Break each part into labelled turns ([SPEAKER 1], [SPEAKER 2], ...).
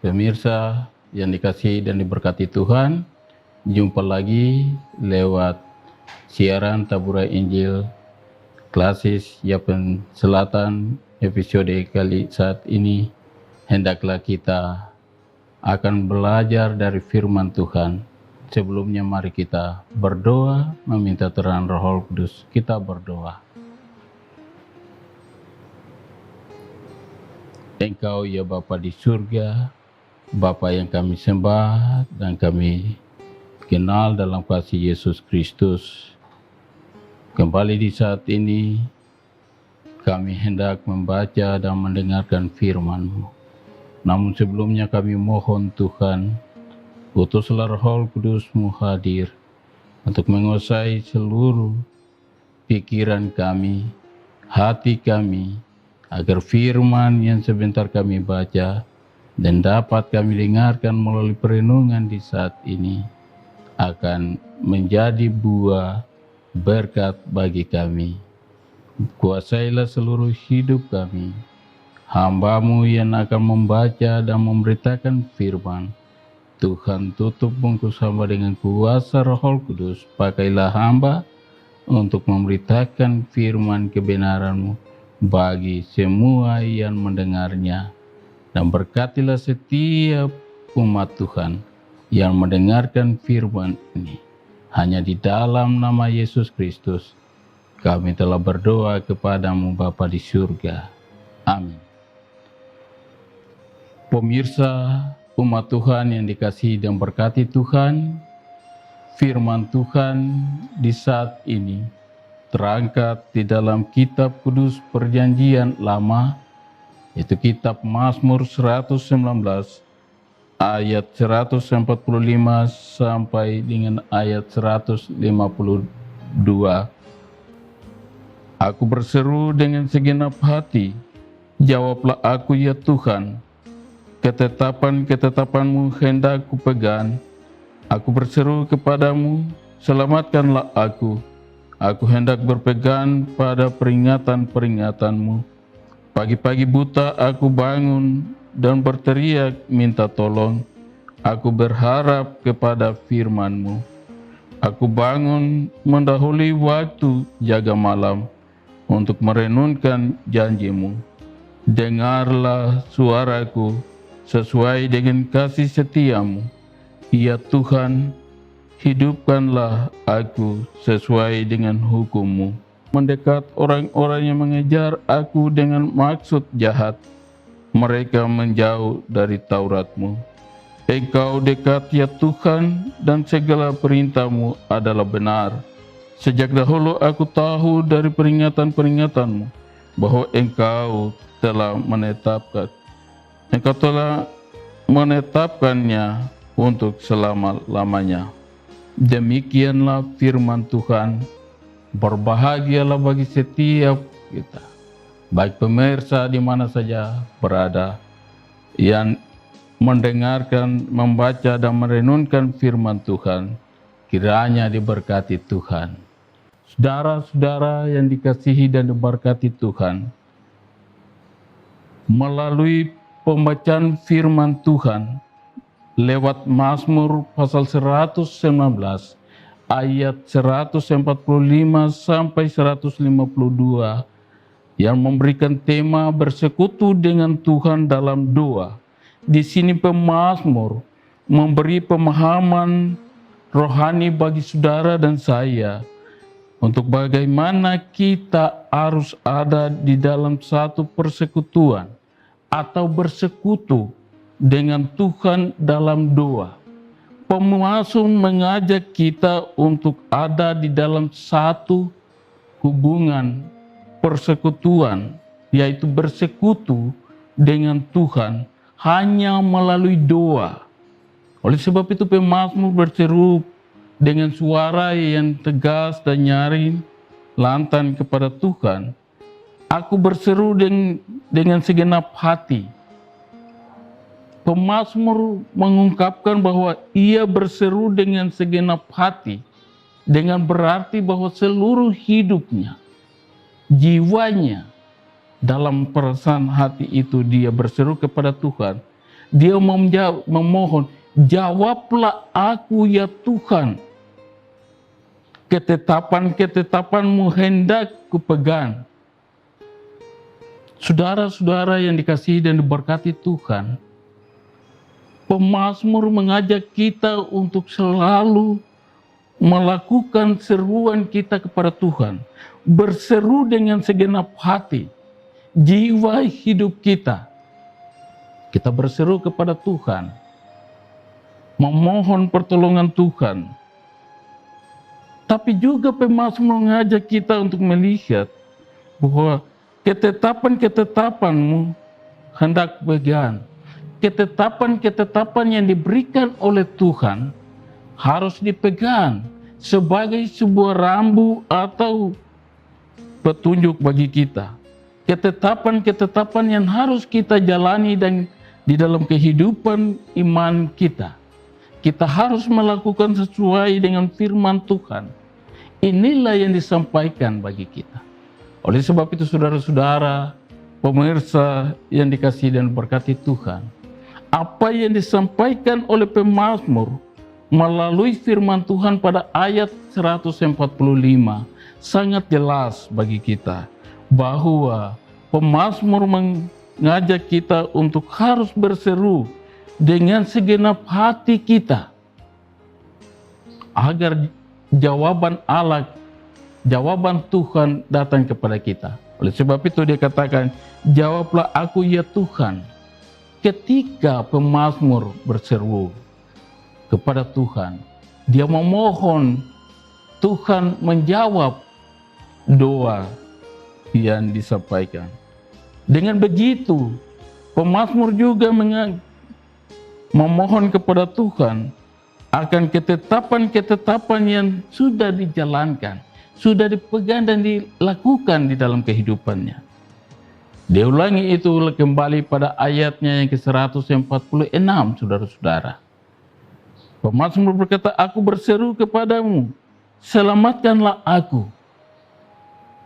[SPEAKER 1] Pemirsa yang dikasihi dan diberkati Tuhan, jumpa lagi lewat siaran Taburai Injil Klasis Yapen Selatan episode kali saat ini. Hendaklah kita akan belajar dari firman Tuhan. Sebelumnya mari kita berdoa meminta terang Roh Kudus. Kita berdoa. Engkau ya Bapa di surga, Bapa yang kami sembah dan kami kenal dalam kasih Yesus Kristus. Kembali di saat ini, kami hendak membaca dan mendengarkan firman-Mu. Namun sebelumnya kami mohon Tuhan, utuslah Roh Kudus-Mu hadir untuk menguasai seluruh pikiran kami, hati kami, agar firman yang sebentar kami baca dan dapat kami dengarkan melalui perenungan di saat ini akan menjadi buah berkat bagi kami. Kuasailah seluruh hidup kami, hamba-Mu yang akan membaca dan memberitakan firman. Tuhan, tutup bungkus hamba dengan kuasa Roh Kudus. Pakailah hamba untuk memberitakan firman kebenaran-Mu bagi semua yang mendengarnya. Dan berkatilah setiap umat Tuhan yang mendengarkan firman ini. Hanya di dalam nama Yesus Kristus kami telah berdoa kepadamu Bapa di surga. Amin. Pemirsa umat Tuhan yang dikasihi dan berkati Tuhan, firman Tuhan di saat ini terangkat di dalam kitab kudus perjanjian lama, itu kitab Mazmur 119 ayat 145 sampai dengan ayat 152. Aku berseru dengan segenap hati, jawablah aku ya Tuhan. Ketetapan-ketetapan-Mu hendak kupegang. Aku berseru kepadamu, selamatkanlah aku. Aku hendak berpegang pada peringatan-peringatan-Mu. Pagi-pagi buta aku bangun dan berteriak minta tolong. Aku berharap kepada firman-Mu. Aku bangun mendahului waktu jaga malam untuk merenungkan janji-Mu. Dengarlah suaraku sesuai dengan kasih setia-Mu. Ya Tuhan, hidupkanlah aku sesuai dengan hukum-Mu. Mendekat orang-orang yang mengejar aku dengan maksud jahat. Mereka menjauh dari Taurat-Mu. Engkau dekat ya Tuhan, dan segala perintah-Mu adalah benar. Sejak dahulu aku tahu dari peringatan-peringatan-Mu bahwa Engkau telah menetapkannya untuk selama-lamanya. Demikianlah firman Tuhan. Berbahagialah bagi setiap kita, baik pemirsa di mana saja berada, yang mendengarkan, membaca, dan merenungkan firman Tuhan. Kiranya diberkati Tuhan. Saudara-saudara yang dikasihi dan diberkati Tuhan, melalui pembacaan firman Tuhan lewat Mazmur pasal 119 ayat 145 sampai 152 yang memberikan tema bersekutu dengan Tuhan dalam doa. Di sini pemazmur memberi pemahaman rohani bagi saudara dan saya untuk bagaimana kita harus ada di dalam satu persekutuan atau bersekutu dengan Tuhan dalam doa. Pemazmur mengajak kita untuk ada di dalam satu hubungan persekutuan, yaitu bersekutu dengan Tuhan hanya melalui doa. Oleh sebab itu pemazmur berseru dengan suara yang tegas dan nyaring, lantang kepada Tuhan. Aku berseru dengan segenap hati. Pemazmur mengungkapkan bahwa ia berseru dengan segenap hati, dengan berarti bahwa seluruh hidupnya, jiwanya, dalam perasaan hati itu dia berseru kepada Tuhan Dia memohon, jawablah aku ya Tuhan. Ketetapan-ketetapan-Mu hendak kupegang. Saudara-saudara yang dikasihi dan diberkati Tuhan, pemazmur mengajak kita untuk selalu melakukan seruan kita kepada Tuhan. Berseru dengan segenap hati, jiwa hidup kita. Kita berseru kepada Tuhan, memohon pertolongan Tuhan. Tapi juga pemazmur mengajak kita untuk melihat bahwa ketetapan-ketetapan-Mu hendak pegang. Ketetapan-ketetapan yang diberikan oleh Tuhan harus dipegang sebagai sebuah rambu atau petunjuk bagi kita. Ketetapan-ketetapan yang harus kita jalani dan di dalam kehidupan iman kita. Kita harus melakukan sesuai dengan firman Tuhan. Inilah yang disampaikan bagi kita. Oleh sebab itu saudara-saudara, pemirsa yang dikasihi dan berkati Tuhan, apa yang disampaikan oleh pemazmur melalui firman Tuhan pada ayat 145 sangat jelas bagi kita bahwa pemazmur mengajak kita untuk harus berseru dengan segenap hati kita agar jawaban Allah, jawaban Tuhan datang kepada kita. Oleh sebab itu dia katakan, jawablah aku ya Tuhan. Ketika pemazmur berseru kepada Tuhan, dia memohon Tuhan menjawab doa yang disampaikan. Dengan begitu, pemazmur juga memohon kepada Tuhan akan ketetapan-ketetapan yang sudah dijalankan, sudah dipegang dan dilakukan di dalam kehidupannya. Dia ulangi itu kembali pada ayatnya yang ke-146, saudara-saudara. Pemazmur berkata, aku berseru kepadamu, selamatkanlah aku.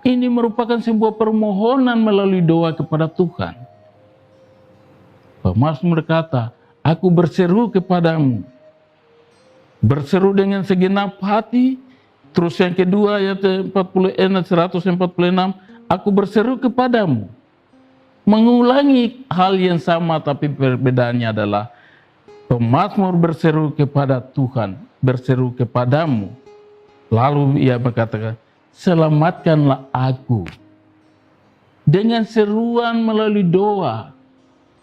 [SPEAKER 1] Ini merupakan sebuah permohonan melalui doa kepada Tuhan. Pemazmur berkata, aku berseru kepadamu. Berseru dengan segenap hati. Terus yang kedua ayat 146, aku berseru kepadamu. Mengulangi hal yang sama, tapi perbedaannya adalah pemazmur berseru kepada Tuhan, berseru kepadamu. Lalu ia berkata, selamatkanlah aku. Dengan seruan melalui doa,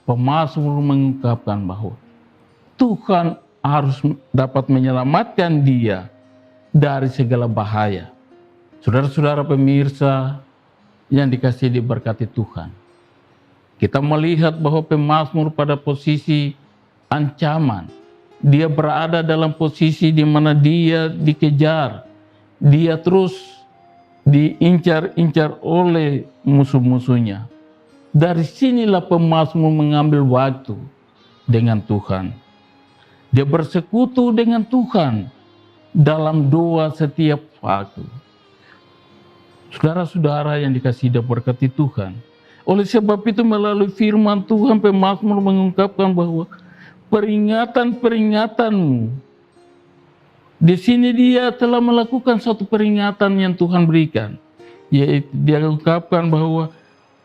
[SPEAKER 1] pemazmur mengungkapkan bahwa Tuhan harus dapat menyelamatkan dia dari segala bahaya. Saudara-saudara pemirsa yang dikasihi diberkati Tuhan, kita melihat bahwa pemazmur pada posisi ancaman. Dia berada dalam posisi di mana dia dikejar, dia terus diincar-incar oleh musuh-musuhnya. Dari sinilah pemazmur mengambil waktu dengan Tuhan. Dia bersekutu dengan Tuhan dalam doa setiap waktu. Saudara-saudara yang dikasihi dan berkati Tuhan, oleh sebab itu melalui firman Tuhan pemazmur mengungkapkan bahwa peringatan-peringatanmu. Di sini dia telah melakukan suatu peringatan yang Tuhan berikan. Yaitu dia ungkapkan bahwa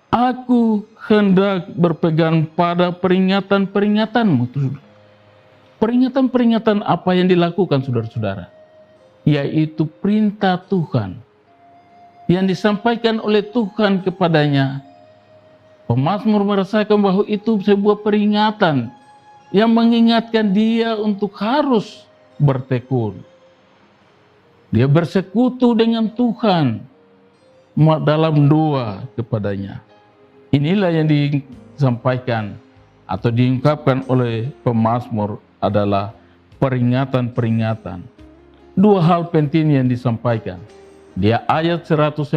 [SPEAKER 1] aku hendak berpegang pada peringatan-peringatanmu. Peringatan-peringatan apa yang dilakukan saudara-saudara? Yaitu perintah Tuhan yang disampaikan oleh Tuhan kepadanya. Pemazmur merasakan bahwa itu sebuah peringatan yang mengingatkan dia untuk harus bertekun. Dia bersekutu dengan Tuhan dalam doa kepadanya. Inilah yang disampaikan atau diungkapkan oleh pemazmur adalah peringatan-peringatan. Dua hal penting yang disampaikan. Di ayat 145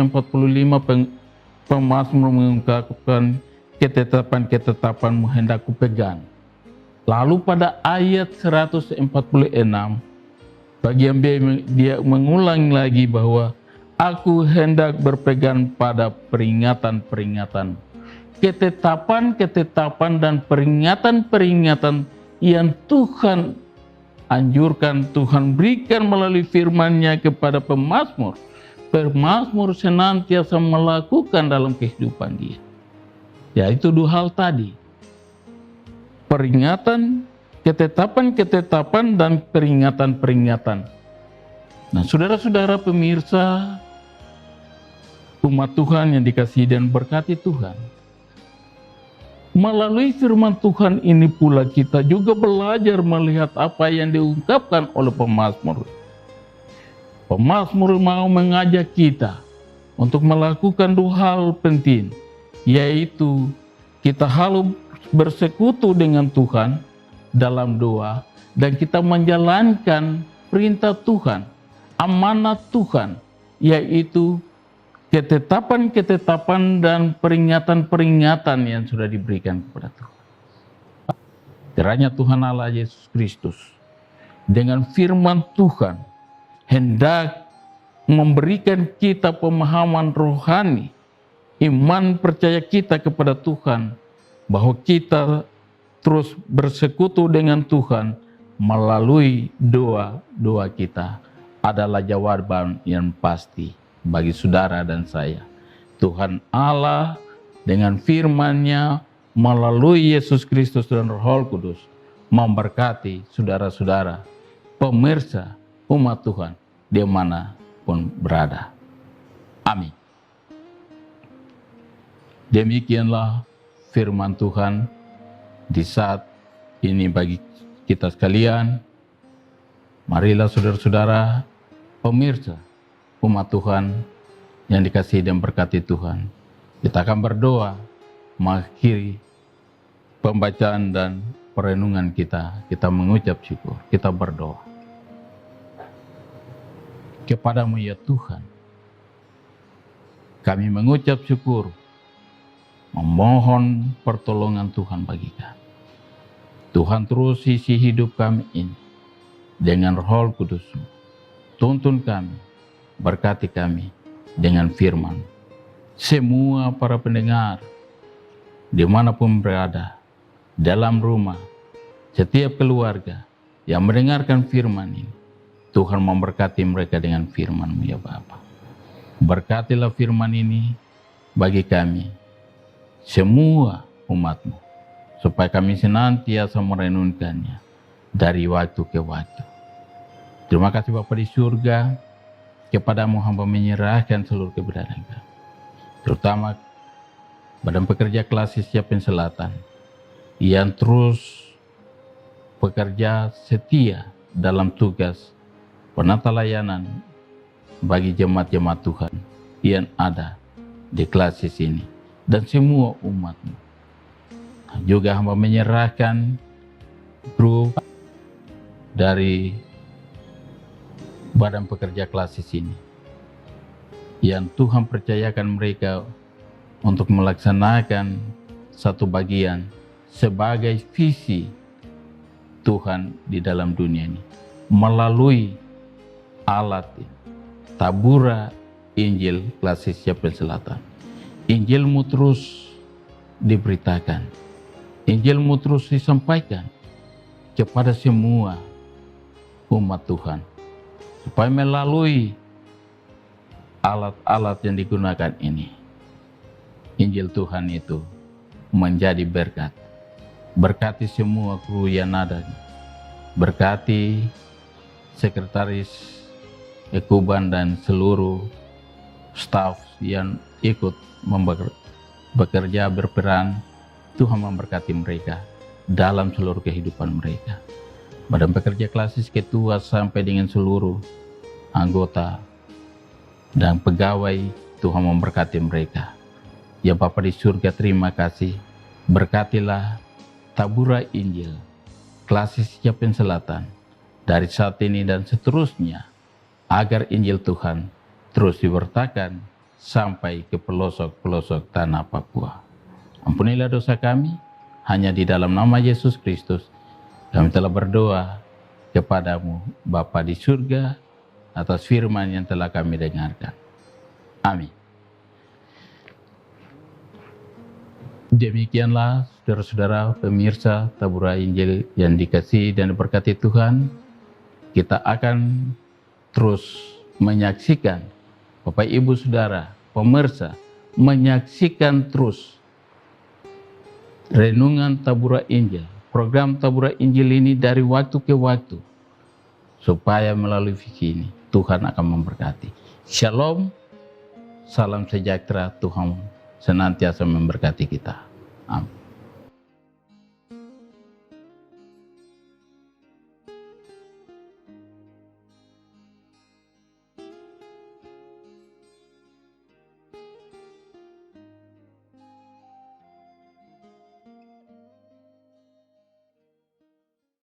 [SPEAKER 1] pemazmur mengungkapkan ketetapan-ketetapanmu hendak kupegang. Lalu pada ayat 146 bagian B dia mengulang lagi bahwa aku hendak berpegang pada peringatan-peringatan. ketetapan-ketetapan dan peringatan-peringatan yang Tuhan anjurkan, Tuhan berikan melalui firman-Nya kepada pemazmur. Pemazmur senantiasa melakukan dalam kehidupan dia. Yaitu dua hal tadi. Peringatan, ketetapan-ketetapan dan peringatan-peringatan. Nah, saudara-saudara pemirsa, umat Tuhan yang dikasihi dan berkati Tuhan, melalui firman Tuhan ini pula kita juga belajar melihat apa yang diungkapkan oleh pemazmur. Pemazmur mau mengajak kita untuk melakukan dua hal penting, yaitu kita harus bersekutu dengan Tuhan dalam doa, dan kita menjalankan perintah Tuhan, amanat Tuhan, yaitu ketetapan-ketetapan dan peringatan-peringatan yang sudah diberikan kepada Tuhan. Kiranya Tuhan Allah Yesus Kristus dengan firman Tuhan hendak memberikan kita pemahaman rohani, iman percaya kita kepada Tuhan, bahwa kita terus bersekutu dengan Tuhan melalui doa-doa kita adalah jawaban yang pasti bagi saudara dan saya. Tuhan Allah dengan firman-Nya melalui Yesus Kristus dan Roh Kudus memberkati saudara-saudara, pemirsa umat Tuhan dimanapun berada. Amin. Demikianlah firman Tuhan di saat ini bagi kita sekalian. Marilah saudara-saudara, pemirsa umat Tuhan yang dikasihi dan berkati Tuhan, kita akan berdoa mengakhiri pembacaan dan perenungan kita. Kita mengucap syukur, kita berdoa. Kepadamu ya Tuhan, kami mengucap syukur, memohon pertolongan Tuhan bagi kami. Tuhan terus isi hidup kami ini dengan Roh Kudus-Mu. Tuntun kami, berkati kami dengan firman. Semua para pendengar, dimanapun berada, dalam rumah, setiap keluarga yang mendengarkan firman ini, Tuhan memberkati mereka dengan firman-Mu ya Bapa. Berkatilah firman ini bagi kami, semua umat-Mu, supaya kami senantiasa merenungkannya dari waktu ke waktu. Terima kasih Bapa di surga, kepadamu hamba menyerahkan seluruh keberadaan kami, terutama Badan Pekerja Klasis Yapen Selatan yang terus bekerja setia dalam tugas penata layanan bagi jemaat-jemaat Tuhan yang ada di Klasis ini dan semua umat-Mu. Juga hamba menyerahkan grup dari Badan Pekerja Klasis ini yang Tuhan percayakan mereka untuk melaksanakan satu bagian sebagai visi Tuhan di dalam dunia ini melalui alat tabura Injil Klasis Yapen Selatan. Injil-Mu terus diberitakan, Injil-Mu terus disampaikan kepada semua umat Tuhan, supaya melalui alat-alat yang digunakan ini, Injil Tuhan itu menjadi berkat. Berkati semua kru yang ada, berkati sekretaris Ekuban dan seluruh staf yang ikut bekerja berperan. Tuhan memberkati mereka dalam seluruh kehidupan mereka. Badan Pekerja Klasis ketua sampai dengan seluruh anggota dan pegawai, Tuhan memberkati mereka. Ya Bapa di surga, terima kasih. Berkatilah tabura Injil Klasis Yapen Selatan dari saat ini dan seterusnya, agar Injil Tuhan terus diberitakan sampai ke pelosok-pelosok tanah Papua. Ampunilah dosa kami, hanya di dalam nama Yesus Kristus kami telah berdoa kepadamu Bapa di surga, atas firman yang telah kami dengarkan. Amin. Demikianlah saudara-saudara pemirsa Tabura Injil yang dikasihi dan diberkati Tuhan, kita akan terus menyaksikan, Bapak Ibu Saudara, pemirsa, menyaksikan terus renungan Tabura Injil, program Tabura Injil ini dari waktu ke waktu, supaya melalui visi ini Tuhan akan memberkati. Shalom, salam sejahtera, Tuhan senantiasa memberkati kita. Amin.